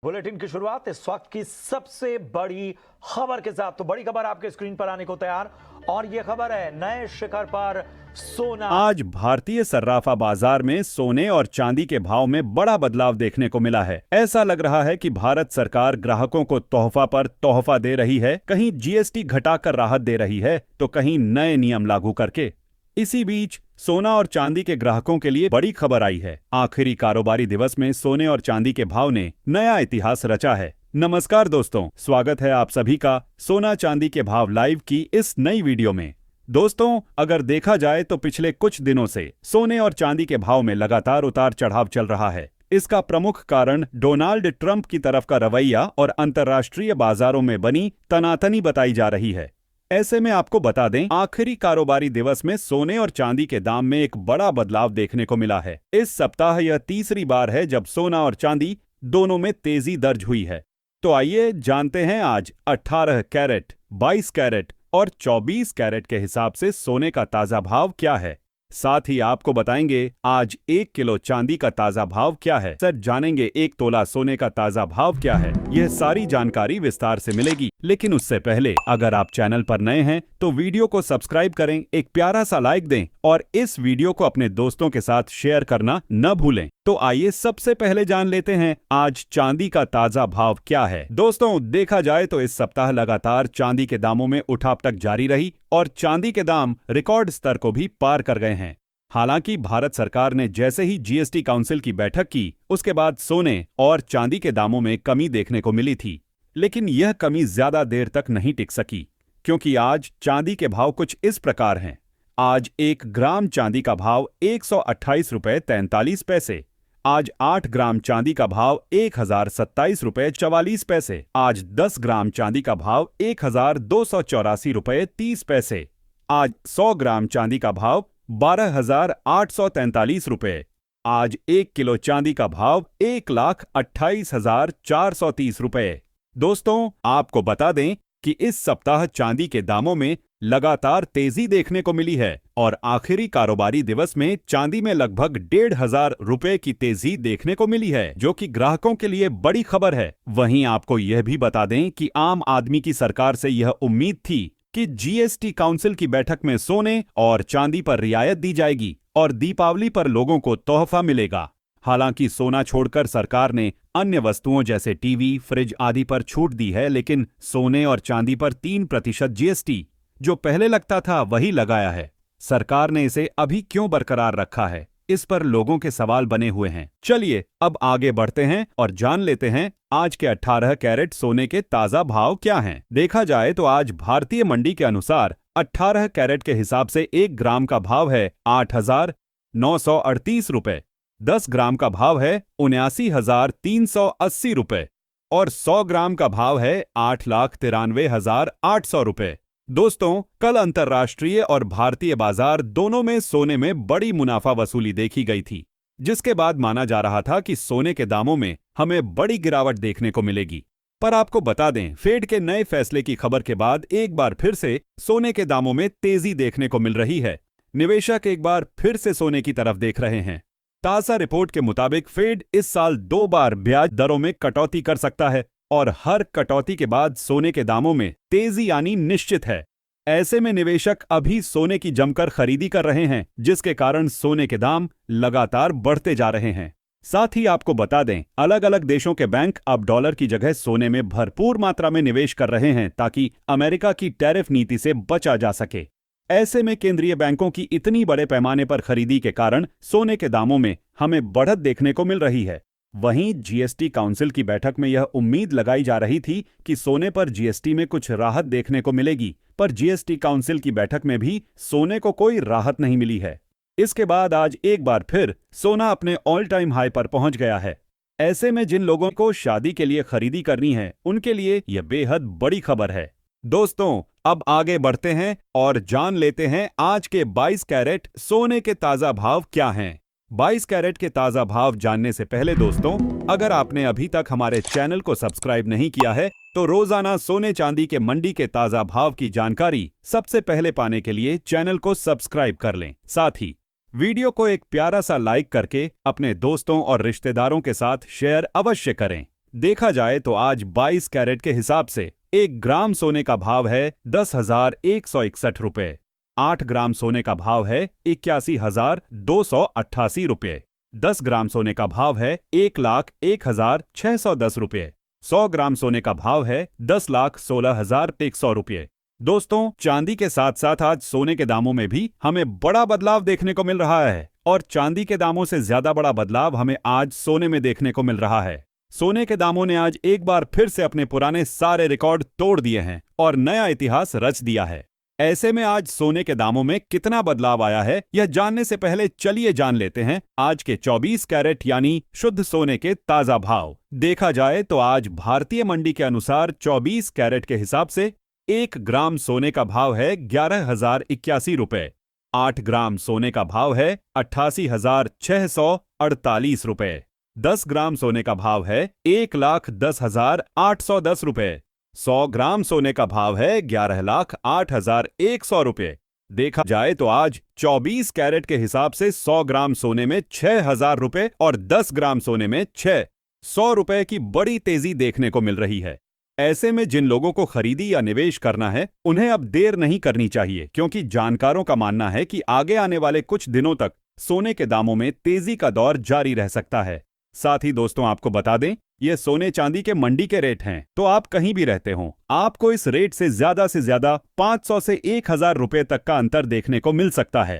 Bulletin की शुरुआत इस वक्त की सबसे बड़ी खबर के साथ। तो बड़ी खबर आपके स्क्रीन पर आने को तैयार, और यह खबर है नए शिखर पर सोना। आज भारतीय सर्राफा बाजार में सोने और चांदी के भाव में बड़ा बदलाव देखने को मिला है। ऐसा लग रहा है कि भारत सरकार ग्राहकों को तोहफा पर तोहफा दे रही है, कहीं जीएसटी घटाकर राहत दे रही है तो कहीं नए नियम लागू करके। इसी बीच सोना और चांदी के ग्राहकों के लिए बड़ी खबर आई है। आखिरी कारोबारी दिवस में सोने और चांदी के भाव ने नया इतिहास रचा है। नमस्कार दोस्तों, स्वागत है आप सभी का सोना चांदी के भाव लाइव की इस नई वीडियो में। दोस्तों, अगर देखा जाए तो पिछले कुछ दिनों से सोने और चांदी के भाव में लगातार उतार चढ़ाव चल रहा है। इसका प्रमुख कारण डोनाल्ड ट्रंप की तरफ का रवैया और अंतर्राष्ट्रीय बाजारों में बनी तनातनी बताई जा रही है। ऐसे में आपको बता दें, आखिरी कारोबारी दिवस में सोने और चांदी के दाम में एक बड़ा बदलाव देखने को मिला है। इस सप्ताह यह तीसरी बार है जब सोना और चांदी दोनों में तेजी दर्ज हुई है। तो आइए जानते हैं आज 18 कैरेट, 22 कैरेट और 24 कैरेट के हिसाब से सोने का ताजा भाव क्या है। साथ ही आपको बताएंगे आज 1 किलो चांदी का ताजा भाव क्या है। सर जानेंगे 1 तोला सोने का ताजा भाव क्या है। यह सारी जानकारी विस्तार से मिलेगी, लेकिन उससे पहले अगर आप चैनल पर नए हैं तो वीडियो को सब्सक्राइब करें, एक प्यारा सा लाइक दें और इस वीडियो को अपने दोस्तों के साथ शेयर करना न भूलें। तो आइए सबसे पहले जान लेते हैं आज चांदी का ताजा भाव क्या है। दोस्तों, देखा जाए तो इस सप्ताह लगातार चांदी के दामों में उठापटक जारी रही और चांदी के दाम रिकॉर्ड स्तर को भी पार कर गए हैं। हालांकि भारत सरकार ने जैसे ही जीएसटी काउंसिल की बैठक की, उसके बाद सोने और चांदी के दामों में कमी देखने को मिली थी, लेकिन यह कमी ज्यादा देर तक नहीं टिक सकी, क्योंकि आज चांदी के भाव कुछ इस प्रकार हैं। आज 1 ग्राम चांदी का भाव 128 रुपये 43 पैसे। आज 8 ग्राम चांदी का भाव 1027 रुपये 44 पैसे। आज 10 ग्राम चांदी का भाव 1284 रुपये 30 पैसे। आज 100 ग्राम चांदी का भाव 12,843 रुपये। आज 1 किलो चांदी का भाव 1,28,430 रुपये। दोस्तों, आपको बता दें कि इस सप्ताह चांदी के दामों में लगातार तेजी देखने को मिली है और आखिरी कारोबारी दिवस में चांदी में लगभग 1,500 रुपए की तेजी देखने को मिली है, जो कि ग्राहकों के लिए बड़ी खबर है। वहीं आपको यह भी बता दें कि आम आदमी की सरकार से यह उम्मीद थी कि जीएसटी काउंसिल की बैठक में सोने और चांदी पर रियायत दी जाएगी और दीपावली पर लोगों को तोहफा मिलेगा। हालांकि सोना छोड़कर सरकार ने अन्य वस्तुओं जैसे टीवी, फ्रिज आदि पर छूट दी है, लेकिन सोने और चांदी पर 3% जीएसटी जो पहले लगता था वही लगाया है। सरकार ने इसे अभी क्यों बरकरार रखा है, इस पर लोगों के सवाल बने हुए हैं। चलिए अब आगे बढ़ते हैं और जान लेते हैं आज के 18 कैरेट सोने के ताजा भाव क्या हैं। देखा जाए तो आज भारतीय मंडी के अनुसार 18 कैरेट के हिसाब से 1 ग्राम का भाव है 8,938 रुपए। 10 ग्राम का भाव है 79,380 रुपए और 100 ग्राम का भाव है 8,93,800 रुपए। दोस्तों, कल अंतर्राष्ट्रीय और भारतीय बाजार दोनों में सोने में बड़ी मुनाफा वसूली देखी गई थी, जिसके बाद माना जा रहा था कि सोने के दामों में हमें बड़ी गिरावट देखने को मिलेगी। पर आपको बता दें, फेड के नए फैसले की खबर के बाद एक बार फिर से सोने के दामों में तेजी देखने को मिल रही है। निवेशक एक बार फिर से सोने की तरफ देख रहे हैं। ताजा रिपोर्ट के मुताबिक फेड इस साल 2 बार ब्याज दरों में कटौती कर सकता है और हर कटौती के बाद सोने के दामों में तेजी आनी निश्चित है। ऐसे में निवेशक अभी सोने की जमकर खरीदी कर रहे हैं, जिसके कारण सोने के दाम लगातार बढ़ते जा रहे हैं। साथ ही आपको बता दें, अलग अलग देशों के बैंक अब डॉलर की जगह सोने में भरपूर मात्रा में निवेश कर रहे हैं, ताकि अमेरिका की टैरिफ नीति से बचा जा सके। ऐसे में केंद्रीय बैंकों की इतनी बड़े पैमाने पर खरीदी के कारण सोने के दामों में हमें बढ़त देखने को मिल रही है। वहीं जीएसटी काउंसिल की बैठक में यह उम्मीद लगाई जा रही थी कि सोने पर जीएसटी में कुछ राहत देखने को मिलेगी, पर जीएसटी काउंसिल की बैठक में भी सोने को कोई राहत नहीं मिली है। इसके बाद आज एक बार फिर सोना अपने ऑल टाइम हाई पर पहुंच गया है। ऐसे में जिन लोगों को शादी के लिए खरीदी करनी है, उनके लिए यह बेहद बड़ी खबर है। दोस्तों, अब आगे बढ़ते हैं और जान लेते हैं आज के 22 कैरेट सोने के ताजा भाव क्या हैं। 22 कैरेट के ताजा भाव जानने से पहले दोस्तों, अगर आपने अभी तक हमारे चैनल को सब्सक्राइब नहीं किया है तो रोजाना सोने चांदी के मंडी के ताजा भाव की जानकारी सबसे पहले पाने के लिए चैनल को सब्सक्राइब कर लें। साथ ही वीडियो को एक प्यारा सा लाइक करके अपने दोस्तों और रिश्तेदारों के साथ शेयर अवश्य करें। देखा जाए तो आज 22 कैरेट के हिसाब से 1 ग्राम सोने का भाव है 10,161 रुपए। 8 ग्राम सोने का भाव है 81,288 रुपये। 10 ग्राम सोने का भाव है 1,01,610 रुपये। 100 ग्राम सोने का भाव है 10,16,100 रुपये। दोस्तों, चांदी के साथ साथ आज सोने के दामों में भी हमें बड़ा बदलाव देखने को मिल रहा है और चांदी के दामों से ज्यादा बड़ा बदलाव हमें आज सोने में देखने को मिल रहा है। सोने के दामों ने आज एक बार फिर से अपने पुराने सारे रिकॉर्ड तोड़ दिए हैं और नया इतिहास रच दिया है। ऐसे में आज सोने के दामों में कितना बदलाव आया है, यह जानने से पहले चलिए जान लेते हैं आज के 24 कैरेट यानी शुद्ध सोने के ताजा भाव। देखा जाए तो आज भारतीय मंडी के अनुसार 24 कैरेट के हिसाब से 1 ग्राम सोने का भाव है 11,081 रुपए। 8 ग्राम सोने का भाव है 88,648 रुपए। 10 ग्राम सोने का भाव है 1,10,810 रुपए। 100 ग्राम सोने का भाव है 11,08,100 रुपये। देखा जाए तो आज 24 कैरेट के हिसाब से 100 ग्राम सोने में 6,000 रुपये और 10 ग्राम सोने में 600 रुपये की बड़ी तेजी देखने को मिल रही है। ऐसे में जिन लोगों को खरीदी या निवेश करना है उन्हें अब देर नहीं करनी चाहिए, क्योंकि जानकारों का मानना है कि आगे आने वाले कुछ दिनों तक सोने के दामों में तेजी का दौर जारी रह सकता है। साथ ही दोस्तों, आपको बता दें, ये सोने चांदी के मंडी के रेट हैं, तो आप कहीं भी रहते हो आपको इस रेट से ज्यादा 500 से 1,000 रुपए तक का अंतर देखने को मिल सकता है।